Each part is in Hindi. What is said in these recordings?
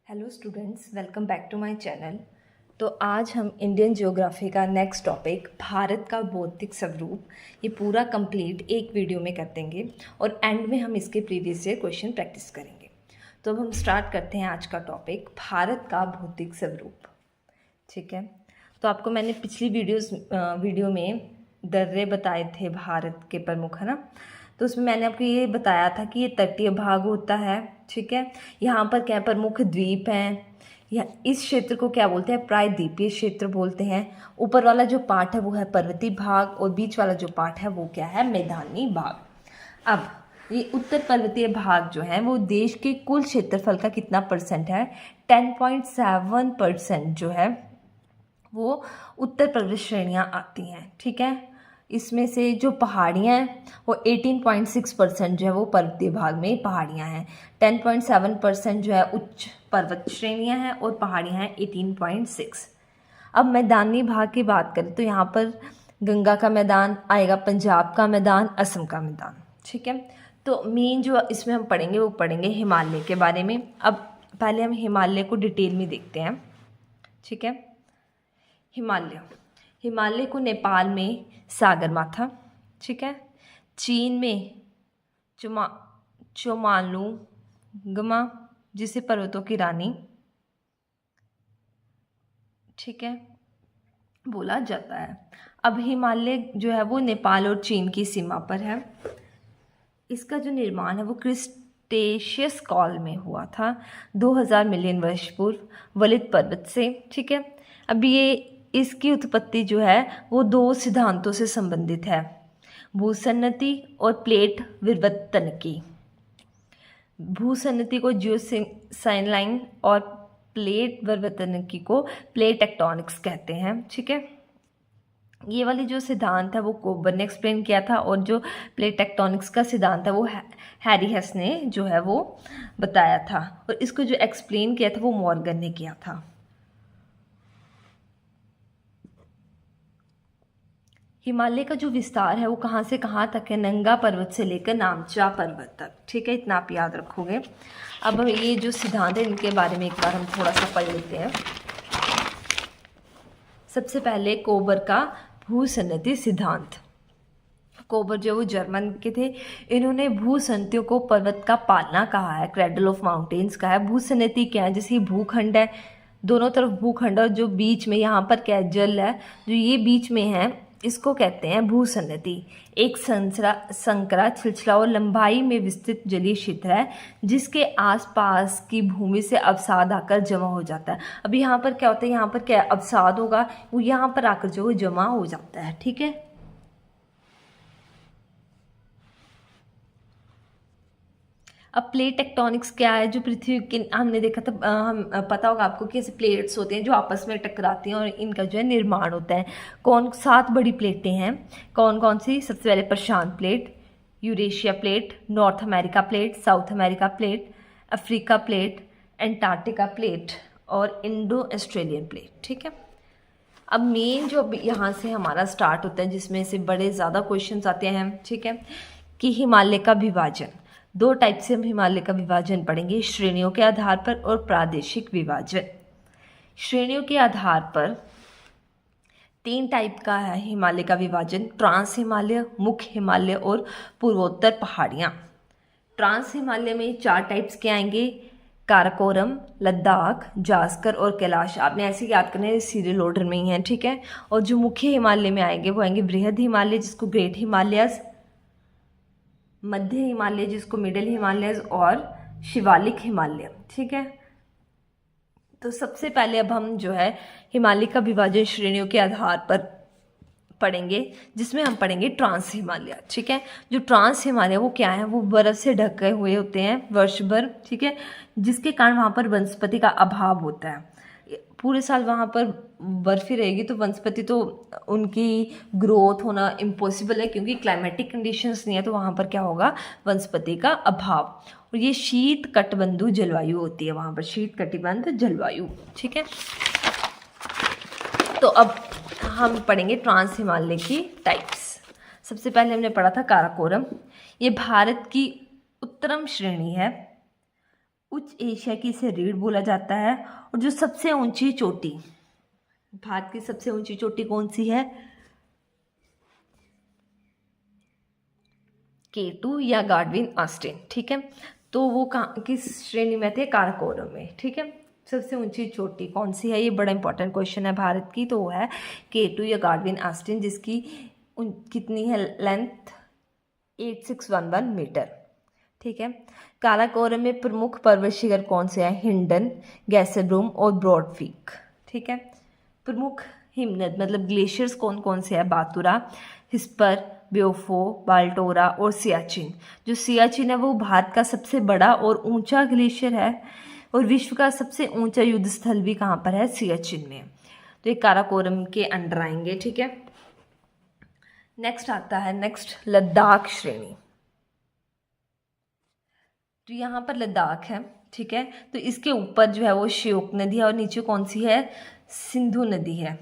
Hello students, welcome back to my channel. तो आज हम इंडियन ज्योग्राफी का नेक्स्ट टॉपिक भारत का भौतिक स्वरूप ये पूरा कंप्लीट एक वीडियो में कर देंगे और एंड में हम इसके प्रीवियस ईयर क्वेश्चन प्रैक्टिस करेंगे। तो अब हम स्टार्ट करते हैं आज का टॉपिक भारत का भौतिक स्वरूप। ठीक है, तो आपको मैंने पिछली वीडियो में दर्रे बताए थे भारत के प्रमुख, है ना। तो उसमें मैंने आपको ये बताया था कि ये तटीय भाग होता है। ठीक है, यहाँ पर क्या प्रमुख द्वीप हैं, या इस क्षेत्र को क्या बोलते हैं, प्रायद्वीपीय क्षेत्र बोलते हैं। ऊपर वाला जो पार्ट है वो है पर्वतीय भाग और बीच वाला जो पार्ट है वो क्या है, मैदानी भाग। अब ये उत्तर पर्वतीय भाग जो है वो देश के कुल क्षेत्रफल का कितना परसेंट है, 10.7% जो है वो उत्तर पर्वत श्रेणियाँ आती हैं। ठीक है, इसमें से जो पहाड़ियाँ हैं वो 18.6% जो है वो पर्वतीय भाग में पहाड़ियाँ हैं। 10.7% जो है उच्च पर्वत श्रेणियाँ हैं और पहाड़ियाँ हैं 18.6। अब मैदानी भाग की बात करें तो यहाँ पर गंगा का मैदान आएगा, पंजाब का मैदान, असम का मैदान। ठीक है, तो मेन जो इसमें हम पढ़ेंगे वो पढ़ेंगे हिमालय के बारे में। अब पहले हम हिमालय को डिटेल में देखते हैं। ठीक है, हिमालय को नेपाल में सागरमाथा, ठीक है, चीन में चोमालुंगमा जिसे पर्वतों की रानी, ठीक है, बोला जाता है। अब हिमालय जो है वो नेपाल और चीन की सीमा पर है। इसका जो निर्माण है वो क्रिस्टेशियस काल में हुआ था 2000 मिलियन वर्ष पूर्व वलित पर्वत से। ठीक है, अब ये इसकी उत्पत्ति जो है वो दो सिद्धांतों से संबंधित है, भूसन्नति और प्लेट विवर्तन की। भूसन्नति को जियोसाइनलाइन और प्लेट विवर्तन की को प्लेट टेक्टोनिक्स कहते हैं। ठीक है, ये वाली जो सिद्धांत है वो कोबर ने एक्सप्लेन किया था और जो प्लेट टेक्टोनिक्स का सिद्धांत है वो हैरी हेस ने जो है वो बताया था, और इसको जो एक्सप्लेन किया था वो मॉर्गन ने किया था। हिमालय का जो विस्तार है वो कहाँ से कहाँ तक है, नंगा पर्वत से लेकर नामचा पर्वत तक। ठीक है, इतना आप याद रखोगे। अब ये जो सिद्धांत है इनके बारे में एक बार हम थोड़ा सा पढ़ लेते हैं। सबसे पहले कोबर का भूसन्नति सिद्धांत। कोबर जो वो जर्मन के थे, इन्होंने भूसन्नतियों को पर्वत का पालना कहा है, क्रैडल ऑफ माउंटेन्स कहा है। भूसन्नति क्या है, जैसे भूखंड है, दोनों तरफ भूखंड और जो बीच में यहाँ पर क्या है, जल है, जो ये बीच में है इसको कहते हैं भूसन्नति। एक संकरा छिलछला और लंबाई में विस्तृत जलीय क्षेत्र है जिसके आसपास की भूमि से अवसाद आकर जमा हो जाता है। अब यहाँ पर क्या होता है, यहाँ पर क्या अवसाद होगा वो यहाँ पर आकर जो जमा हो जाता है। ठीक है, अब प्लेट टेक्टोनिक्स क्या है, जो पृथ्वी के हमने देखा था, हम पता होगा आपको कि ऐसे प्लेट्स होते हैं जो आपस में टकराती हैं और इनका जो है निर्माण होता है। 7 बड़ी प्लेटें हैं। कौन कौन सी, सबसे पहले प्रशांत plate, Eurasia plate, North America plate, South America plate, Africa plate, Antarctica plate और इंडो ऑस्ट्रेलियन प्लेट। ठीक है, अब मेन जो यहाँ से हमारा स्टार्ट होता है जिसमें से बड़े ज़्यादा क्वेश्चंस आते हैं। ठीक है, कि हिमालय का विभाजन, 2 टाइप से हम हिमालय का विभाजन पढ़ेंगे, श्रेणियों के आधार पर और प्रादेशिक विभाजन। श्रेणियों के आधार पर 3 टाइप का है हिमालय का विभाजन, ट्रांस हिमालय, मुख्य हिमालय और पूर्वोत्तर पहाड़ियाँ। ट्रांस हिमालय में 4 टाइप्स के आएंगे, काराकोरम, लद्दाख, जास्कर और कैलाश। आपने ऐसे याद करना है, सीरियल ऑर्डर में ही है। ठीक है, और जो मुख्य हिमालय में आएंगे वो आएंगे बृहद हिमालय जिसको ग्रेट हिमालयस, मध्य हिमालय जिसको मिडिल हिमालय और शिवालिक हिमालय। ठीक है, तो सबसे पहले अब हम जो है हिमालय का विभाजन श्रेणियों के आधार पर पढ़ेंगे जिसमें हम पढ़ेंगे ट्रांस हिमालय। ठीक है, जो ट्रांस हिमालय वो क्या है, वो बर्फ से ढके हुए होते हैं वर्ष भर। ठीक है, जिसके कारण वहाँ पर वनस्पति का अभाव होता है। पूरे साल वहाँ पर बर्फ ही रहेगी तो वनस्पति तो उनकी ग्रोथ होना इम्पॉसिबल है, क्योंकि क्लाइमेटिक कंडीशंस नहीं है, तो वहाँ पर क्या होगा, वनस्पति का अभाव। और ये शीत कटिबंधु जलवायु होती है वहाँ पर, शीत कटिबंध जलवायु। ठीक है, तो अब हम पढ़ेंगे ट्रांस हिमालय की टाइप्स। सबसे पहले हमने पढ़ा था काराकोरम, ये भारत की उत्तरम श्रेणी है उच्च एशिया की इसे रीढ़ बोला जाता है। और जो सबसे ऊंची चोटी, भारत की सबसे ऊंची चोटी कौन सी है? K2 या गार्डविन ऑस्टिन, ठीक है। तो वो कहाँ किस श्रेणी में थे? काराकोरम में, ठीक है। सबसे ऊंची चोटी कौन सी है? ये बड़ा इंपॉर्टेंट क्वेश्चन है भारत की। तो वो है K2 या गार्डविन ऑस्टिन, जिसकी कितनी है लेंथ? 8611 मीटर, ठीक है। काराकोरम में प्रमुख पर्वत शिखर कौन से हैं? हिंडन, गैसेब्रूम और ब्रॉडपीक, ठीक है। प्रमुख हिमनद मतलब ग्लेशियर्स कौन कौन से हैं? बातुरा, हिस्पर, ब्योफो, बाल्टोरा और सियाचिन। जो सियाचिन है वो भारत का सबसे बड़ा और ऊंचा ग्लेशियर है, और विश्व का सबसे ऊंचा युद्ध स्थल भी कहाँ पर है? सियाचिन में। तो ये काराकोरम के अंडर आएंगे, ठीक है। नेक्स्ट आता है लद्दाख श्रेणी। तो यहाँ पर लद्दाख है, ठीक है। तो इसके ऊपर जो है वो श्योक नदी है, और नीचे कौन सी है? सिंधु नदी है।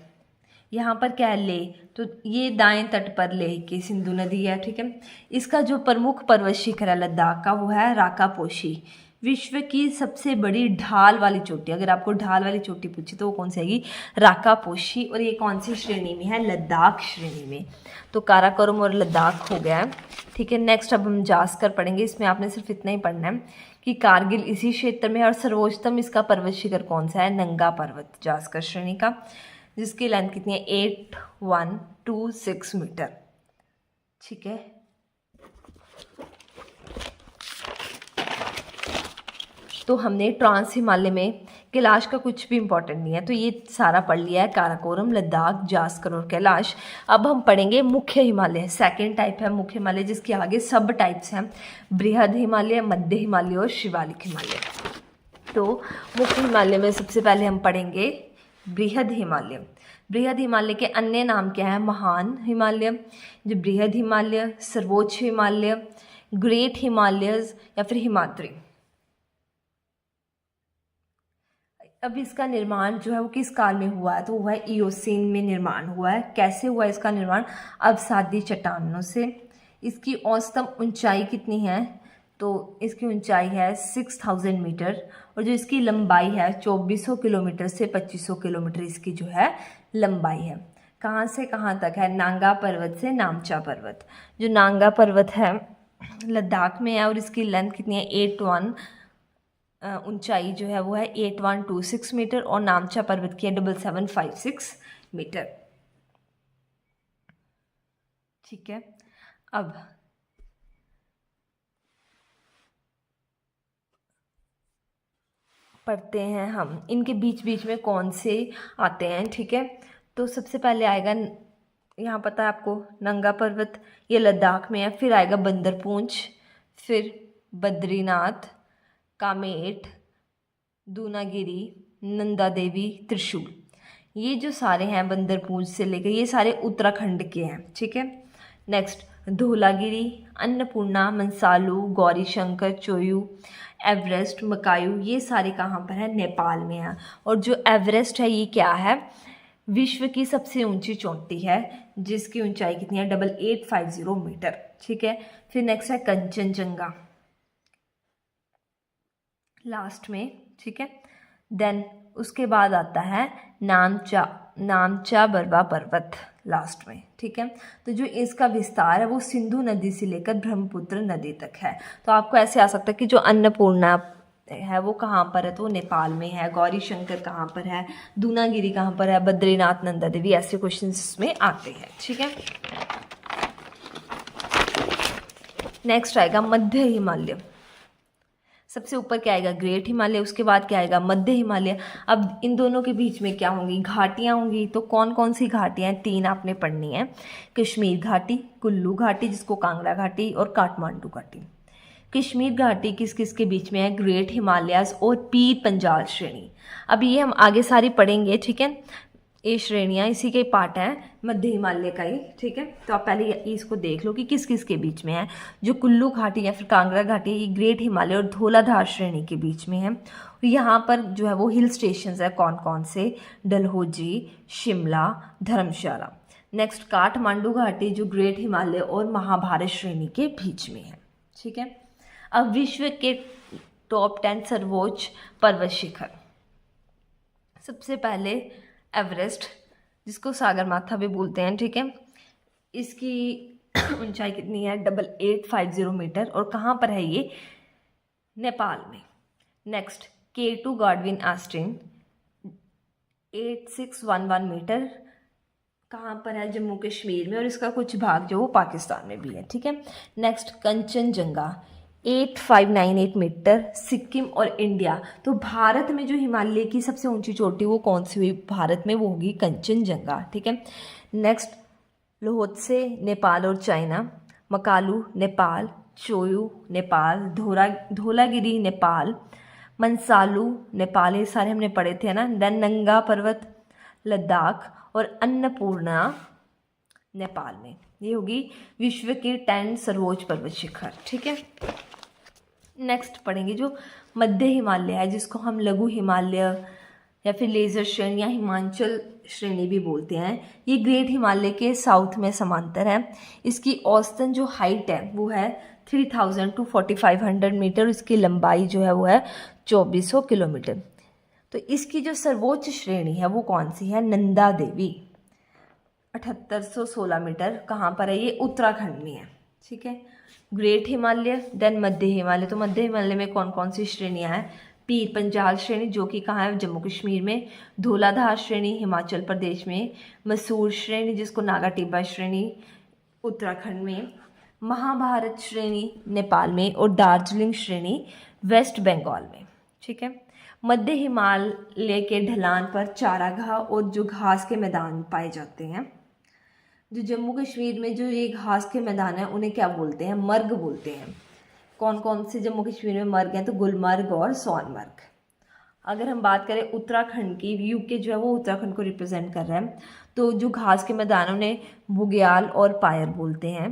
यहाँ पर क्या है? लेह। तो ये दाएं तट पर लेह की सिंधु नदी है, ठीक है। इसका जो प्रमुख पर्वत शिखर है लद्दाख का वो है राकापोशी। विश्व की सबसे बड़ी ढाल वाली चोटी, अगर आपको ढाल वाली चोटी पूछी तो वो कौन सी आएगी? राकापोशी। और ये कौन सी श्रेणी में है? लद्दाख श्रेणी में। तो काराकोरम और लद्दाख हो गया है, ठीक है। नेक्स्ट अब हम जास्कर पढ़ेंगे। इसमें आपने सिर्फ इतना ही पढ़ना है कि कारगिल इसी क्षेत्र में है, और सर्वोच्चतम इसका पर्वत शिखर कौन सा है? नंगा पर्वत, जास्कर श्रेणी का, जिसकी लेंथ कितनी है? 8126 मीटर, ठीक है। तो हमने ट्रांस हिमालय में कैलाश का कुछ भी इंपॉर्टेंट नहीं है, तो ये सारा पढ़ लिया है, काराकोरम, लद्दाख, जास्कर और कैलाश। अब हम पढ़ेंगे मुख्य हिमालय। सेकेंड टाइप है मुख्य हिमालय, जिसके आगे सब टाइप्स हैं, बृहद हिमालय, मध्य हिमालय और शिवालिक हिमालय। तो मुख्य हिमालय में सबसे पहले हम पढ़ेंगे बृहद हिमालय। बृहद हिमालय के अन्य नाम क्या है? महान हिमालय, जो बृहद हिमालय, सर्वोच्च हिमालय, ग्रेट हिमालयज या फिर हिमाद्री। अब इसका निर्माण जो है वो किस काल में हुआ है? तो हुआ है इयोसीन में निर्माण हुआ है। कैसे हुआ इसका निर्माण? अवसादी चट्टानों से। इसकी औसतम ऊंचाई कितनी है? तो इसकी ऊंचाई है 6000 मीटर, और जो इसकी लंबाई है 2400 किलोमीटर से 2500 किलोमीटर इसकी जो है लंबाई है। कहाँ से कहाँ तक है? नांगा पर्वत से नामचा पर्वत। जो नांगा पर्वत है लद्दाख में है, और इसकी लेंथ कितनी है? 81 ऊंचाई जो है वो है 8126 मीटर, और नामचा पर्वत की है 7756 मीटर, ठीक है। अब पढ़ते हैं हम इनके बीच बीच में कौन से आते हैं, ठीक है। तो सबसे पहले आएगा, यहाँ पता है आपको, नंगा पर्वत, ये लद्दाख में है। फिर आएगा बंदरपूंछ, फिर बद्रीनाथ, कामेट, दूनागिरी, नंदा देवी, त्रिशूल। ये जो सारे हैं बंदरपूंछ से लेकर, ये सारे उत्तराखंड के हैं, ठीक है। नेक्स्ट धौलागिरी, अन्नपूर्णा, मंसालू, गौरीशंकर, चोयू, एवरेस्ट, मकायू, ये सारे कहाँ पर है? नेपाल में है। और जो एवरेस्ट है ये क्या है? विश्व की सबसे ऊंची चोटी है, जिसकी ऊंचाई कितनी है? 8850 मीटर, ठीक है। फिर नेक्स्ट है कंचनजंगा लास्ट में, ठीक है। देन उसके बाद आता है नामचा बरवा पर्वत लास्ट में, ठीक है। तो जो इसका विस्तार है वो सिंधु नदी से लेकर ब्रह्मपुत्र नदी तक है। तो आपको ऐसे आ सकता है कि जो अन्नपूर्णा है वो कहाँ पर है? तो नेपाल में है। गौरी शंकर कहाँ पर है? दूनागिरी कहाँ पर है? बद्रीनाथ, नंदा देवी, ऐसे क्वेश्चन इसमें आते हैं, ठीक है। नेक्स्ट आएगा मध्य हिमालय। सबसे ऊपर क्या आएगा? ग्रेट हिमालय। उसके बाद क्या आएगा? मध्य हिमालय। अब इन दोनों के बीच में क्या होंगी? घाटियाँ होंगी। तो कौन कौन सी घाटियाँ हैं? 3 आपने पढ़नी है। कश्मीर घाटी, कुल्लू घाटी जिसको कांगड़ा घाटी, और काठमांडू घाटी। कश्मीर घाटी किस किस के बीच में है? ग्रेट हिमालयाज और पीर पंजाल श्रेणी। अब ये हम आगे सारी पढ़ेंगे, ठीक है। ये श्रेणियाँ इसी के पार्ट हैं मध्य हिमालय का ही, ठीक है। तो आप पहले इसको देख लो कि किस किस के बीच में है। जो कुल्लू घाटी या फिर कांगड़ा घाटी, ये ग्रेट हिमालय और धौलाधार श्रेणी के बीच में है। यहाँ पर जो है वो हिल स्टेशन है कौन कौन से? डलहौजी, शिमला, धर्मशाला। नेक्स्ट काठमांडू घाटी जो ग्रेट हिमालय और महाभारत श्रेणी के बीच में है, ठीक है। अब विश्व के टॉप 10 सर्वोच्च पर्वत शिखर। सबसे पहले एवरेस्ट, जिसको सागरमाथा भी बोलते हैं, ठीक है। इसकी ऊंचाई कितनी है? 8850 मीटर। और कहाँ पर है ये? नेपाल में। Next K2 Godwin Austen 8611 metre. कहाँ पर है? जम्मू कश्मीर में, और इसका कुछ भाग जो वो पाकिस्तान में भी है, ठीक है। नेक्स्ट कंचनजंगा 8598 मीटर, सिक्किम और इंडिया। तो भारत में जो हिमालय की सबसे ऊंची चोटी वो कौन सी हुई भारत में? वो होगी कंचनजंगा, ठीक है। नेक्स्ट लोहोत्से नेपाल और चाइना, मकालू नेपाल, चोयू नेपाल, धौलागिरी नेपाल, मनसालू नेपाल, ये सारे हमने पढ़े थे ना। देन नंगा पर्वत लद्दाख और अन्नपूर्णा नेपाल में। ये होगी विश्व के 10 सर्वोच्च पर्वत शिखर, ठीक है। नेक्स्ट पढ़ेंगे जो मध्य हिमालय है, जिसको हम लघु हिमालय या फिर लेजर श्रेणी या हिमाचल श्रेणी भी बोलते हैं। ये ग्रेट हिमालय के साउथ में समांतर है। इसकी औसतन जो हाइट है वो है 3000 to 4500 मीटर। इसकी लंबाई जो है वो है 2400 किलोमीटर। तो इसकी जो सर्वोच्च श्रेणी है वो कौन सी है? नंदा देवी 7816 मीटर। कहाँ पर है ये? उत्तराखंड में है, ठीक है। ग्रेट हिमालय, देन मध्य हिमालय। तो मध्य हिमालय में कौन कौन सी श्रेणियाँ हैं? पीर पंजाल श्रेणी, जो कि कहाँ है? जम्मू कश्मीर में। धौलाधार श्रेणी हिमाचल प्रदेश में। मसूर श्रेणी, जिसको नागा टिब्बा श्रेणी, उत्तराखंड में। महाभारत श्रेणी नेपाल में। और दार्जिलिंग श्रेणी वेस्ट बंगाल में, ठीक है। मध्य हिमालय के ढलान पर चारागाह और जो घास के मैदान पाए जाते हैं। जो जम्मू कश्मीर में जो ये घास के मैदान है उन्हें क्या बोलते हैं? मर्ग बोलते हैं। कौन कौन से जम्मू कश्मीर में मर्ग हैं? तो गुलमर्ग और सोनमर्ग। अगर हम बात करें उत्तराखंड की, यूके जो है वो उत्तराखंड को रिप्रेजेंट कर रहा है, तो जो घास के मैदान उन्हें बुग्याल और पायर बोलते हैं।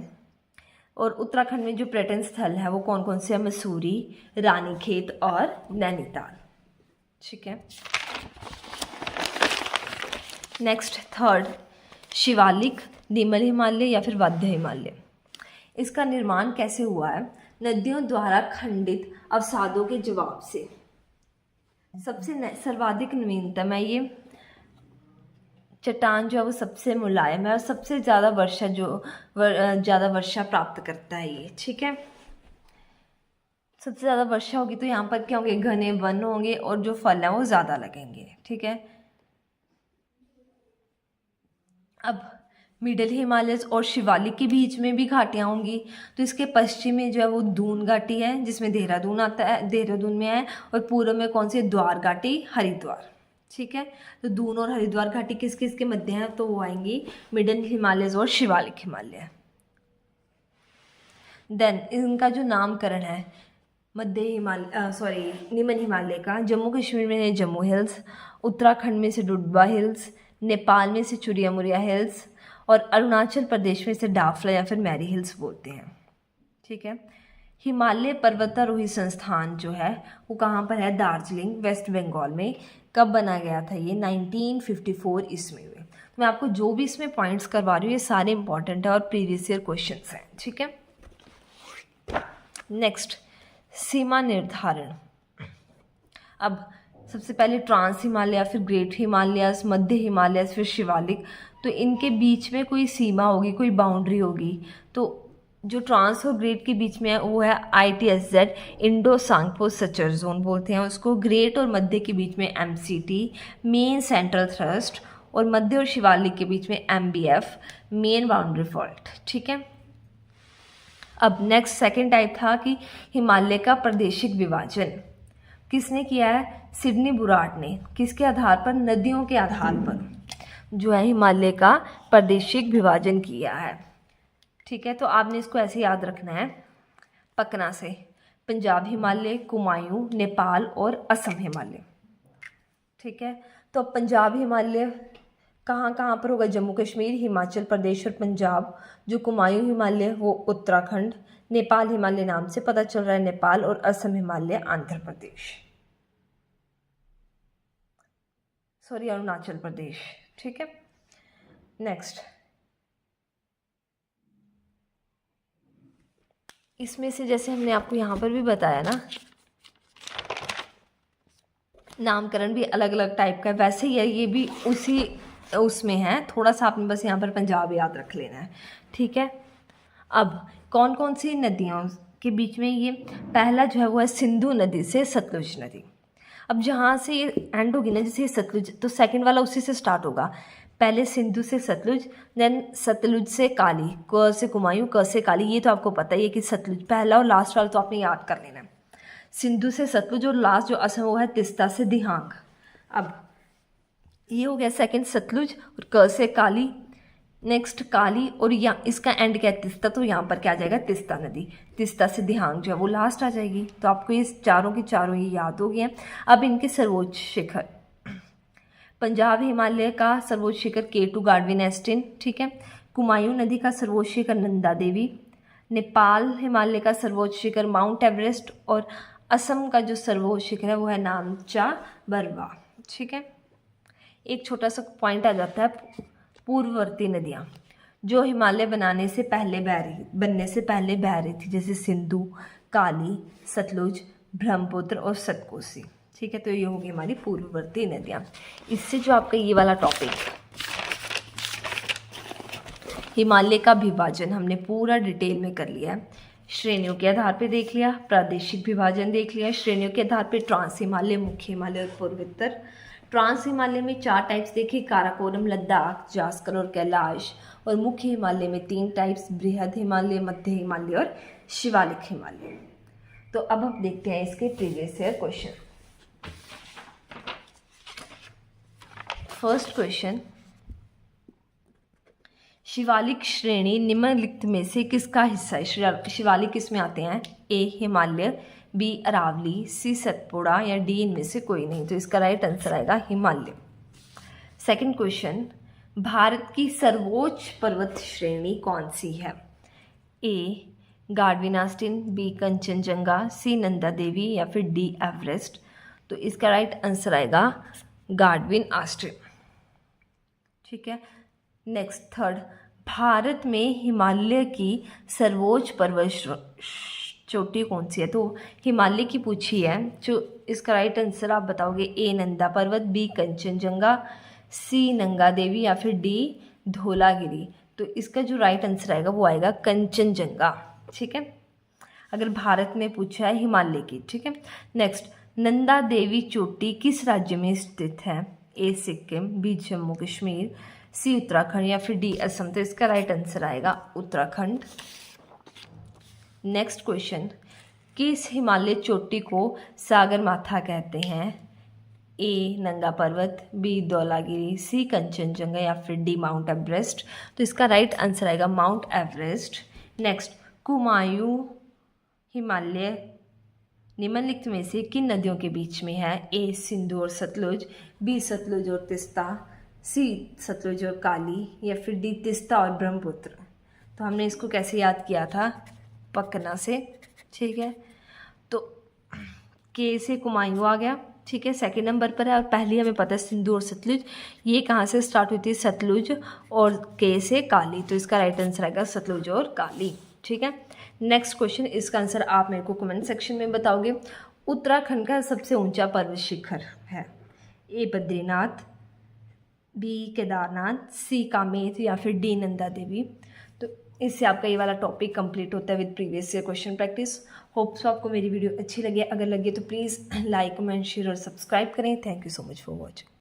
और उत्तराखंड में जो पर्यटन स्थल है वो कौन कौन से हैं? मसूरी, रानीखेत और नैनीताल, ठीक है। नेक्स्ट थर्ड शिवालिक, निम्न हिमालय या फिर मध्य हिमालय। इसका निर्माण कैसे हुआ है? नदियों द्वारा खंडित अवसादों के जवाब से। सबसे सर्वाधिक नवीनतम है ये चट्टान, जो है वो सबसे मुलायम है और सबसे ज़्यादा वर्षा ज़्यादा वर्षा प्राप्त करता है ये, ठीक है। सबसे ज़्यादा वर्षा होगी तो यहाँ पर क्या होंगे? घने वन होंगे और जो फल हैं वो ज़्यादा लगेंगे, ठीक है। अब मिडिल हिमालय और शिवालिक के बीच में भी घाटियाँ होंगी। तो इसके पश्चिम में जो है वो दून घाटी है, जिसमें देहरादून आता है, देहरादून में है। और पूर्व में कौन सी? द्वार घाटी, हरिद्वार, ठीक है। तो दून और हरिद्वार घाटी किस किस के मध्य हैं? तो वो आएंगी मिडिल हिमालय और शिवालिक हिमालय। देन इनका जो नामकरण है मध्य हिमालय निम्न हिमालय का, जम्मू कश्मीर में है जम्मू हिल्स, उत्तराखंड में से डुडबा हिल्स, नेपाल में से चुरिया मुरिया हिल्स और अरुणाचल प्रदेश में से डाफला या फिर मैरी हिल्स बोलते हैं, ठीक है। हिमालय पर्वतारोही संस्थान जो है वो कहाँ पर है? दार्जिलिंग, वेस्ट बंगाल में। कब बना गया था ये? 1954 ईस्वी में। तो मैं आपको जो भी इसमें पॉइंट्स करवा रही हूँ ये सारे इंपॉर्टेंट है और प्रीवियस ईयर क्वेश्चंस हैं, ठीक है। नेक्स्ट सीमा निर्धारण। अब सबसे पहले ट्रांस हिमालय, फिर ग्रेट हिमालयस, मध्य हिमालयस, फिर शिवालिक। तो इनके बीच में कोई सीमा होगी, कोई बाउंड्री होगी। तो जो ट्रांस और ग्रेट के बीच में है वो है ITSZ, Indo Tsangpo suture zone बोलते हैं उसको। ग्रेट और मध्य के बीच में MCT, मेन सेंट्रल थ्रस्ट। और मध्य और शिवालिक के बीच में MBF, मेन बाउंड्री फॉल्ट, ठीक है। अब नेक्स्ट सेकंड टाइप था कि हिमालय का प्रादेशिक विभाजन किसने किया है? सिडनी बुराट ने। किसके आधार पर? नदियों के आधार पर जो है हिमालय का प्रादेशिक विभाजन किया है, ठीक है। तो आपने इसको ऐसे याद रखना है पकना से। पंजाब हिमालय, कुमायूं, नेपाल और असम हिमालय, ठीक है। तो पंजाब हिमालय कहाँ कहाँ पर होगा? जम्मू कश्मीर, हिमाचल प्रदेश और पंजाब। जो कुमायूं हिमालय वो उत्तराखंड, नेपाल हिमालय नाम से पता चल रहा है नेपाल, और असम हिमालय आंध्र प्रदेश, अरुणाचल प्रदेश, ठीक है। नेक्स्ट इसमें से जैसे हमने आपको यहाँ पर भी बताया ना नामकरण भी अलग अलग टाइप का है, वैसे ही है ये भी उसी उसमें है, थोड़ा सा आपने बस यहाँ पर पंजाब याद रख लेना है, ठीक है। अब कौन कौन सी नदियों के बीच में ये पहला जो है वो है सिंधु नदी से सतलुज नदी। अब जहाँ से ये एंड होगी ना, जैसे सतलुज, तो सेकंड वाला उसी से स्टार्ट होगा। पहले सिंधु से सतलुज, देन सतलुज से काली, क से कुमायूं, क से काली, ये तो आपको पता ही है कि सतलुज पहला और लास्ट वाला तो आपने याद कर लेना है। सिंधु से सतलुज और लास्ट जो असम वो है तिस्ता से दिहांग। अब ये हो गया सेकंड सतलुज और क से काली, नेक्स्ट काली, और यहाँ इसका एंड क्या है तिस्ता, तो यहाँ पर क्या आ जाएगा तिस्ता नदी। तिस्ता से दिहांग जो है वो लास्ट आ जाएगी। तो आपको ये चारों की चारों ये याद हो गए हैं। अब इनके सर्वोच्च शिखर, पंजाब हिमालय का सर्वोच्च शिखर K2 गार्डविन एस्टिन, ठीक है। कुमायूं नदी का सर्वोच्च शिखर नंदा देवी। नेपाल हिमालय का सर्वोच्च शिखर माउंट एवरेस्ट, और असम का जो सर्वोच्च शिखर है वो है नामचा बरवा, ठीक है। एक छोटा सा पॉइंट आ जाता है, पूर्ववर्ती नदियाँ जो हिमालय बनने से पहले बह रही थी, जैसे सिंधु, काली, सतलुज, ब्रह्मपुत्र और सतकोसी, ठीक है। तो ये होगी हमारी पूर्ववर्ती नदियाँ। इससे जो आपका ये वाला टॉपिक हिमालय का विभाजन हमने पूरा डिटेल में कर लिया है। श्रेणियों के आधार पे देख लिया, प्रादेशिक विभाजन देख लिया, श्रेणियों के आधार पे ट्रांस हिमालय, मुख्य हिमालय और पूर्वोत्तर। ट्रांस हिमालय में 4 टाइप्स देखे, काराकोरम, लद्दाख, जास्कर और कैलाश। और मुख्य हिमालय में 3 टाइप्स, बृहद हिमालय, मध्य हिमालय और शिवालिक हिमालय। तो अब हम देखते हैं इसके previous year question. First question, Shivalik श्रेणी निम्नलिखित में से किसका हिस्सा है? शिवालिक किसमें आते हैं? ए हिमालय, बी अरावली, सी सतपुड़ा या डी इनमें से कोई नहीं। तो इसका राइट आंसर आएगा हिमालय। सेकंड क्वेश्चन, भारत की सर्वोच्च पर्वत श्रेणी कौन सी है? ए गार्डविन आस्टिन, बी कंचनजंगा, सी नंदा देवी या फिर डी एवरेस्ट। तो इसका राइट आंसर आएगा गार्डविन आस्टिन, ठीक है। नेक्स्ट थर्ड, भारत में हिमालय की सर्वोच्च पर्वत चोटी कौन सी है? तो हिमालय की पूछी है, जो इसका राइट आंसर आप बताओगे ए नंदा पर्वत, बी कंचनजंगा, सी नंगा देवी या फिर डी धौलागिरी। तो इसका जो राइट आंसर आएगा वो आएगा कंचनजंगा, ठीक है। अगर भारत में पूछा है हिमालय की, ठीक है। नेक्स्ट, नंदा देवी चोटी किस राज्य में स्थित है? ए सिक्किम, बी जम्मू कश्मीर, सी उत्तराखंड या फिर डी असम। तो इसका राइट आंसर आएगा उत्तराखंड। नेक्स्ट क्वेश्चन, किस हिमालय चोटी को सागर माथा कहते हैं? ए नंगा पर्वत, बी धौलागिरी, सी कंचनजंगा या फिर डी माउंट एवरेस्ट। तो इसका राइट आंसर आएगा mount Everest. Next, Kumaon Himalaya निम्नलिखित में से किन नदियों के बीच में है? ए सिंधु और सतलुज, बी सतलुज और तिस्ता, सी सतलुज और काली या फिर डी तिस्ता और ब्रह्मपुत्र। तो हमने इसको कैसे याद किया था? पकना से, ठीक है। तो के से कुमायूं आ गया, ठीक है, सेकंड नंबर पर है। और पहली हमें पता है सिंधु और सतलुज, ये कहाँ से स्टार्ट हुई थी? सतलुज, और के से काली। तो इसका राइट आंसर आएगा सतलुज और काली, ठीक है। नेक्स्ट क्वेश्चन, इसका आंसर आप मेरे को कमेंट सेक्शन में बताओगे। उत्तराखंड का सबसे ऊंचा पर्वत शिखर है? ए बद्रीनाथ, बी केदारनाथ, सी कामेत या फिर डी नंदा देवी। तो इससे आपका ये वाला टॉपिक कंप्लीट होता है with previous year question practice. Hope so आपको मेरी वीडियो अच्छी लगी। अगर लगे तो प्लीज़ लाइक, कमेंट, शेयर और सब्सक्राइब करें। Thank you so much for watching.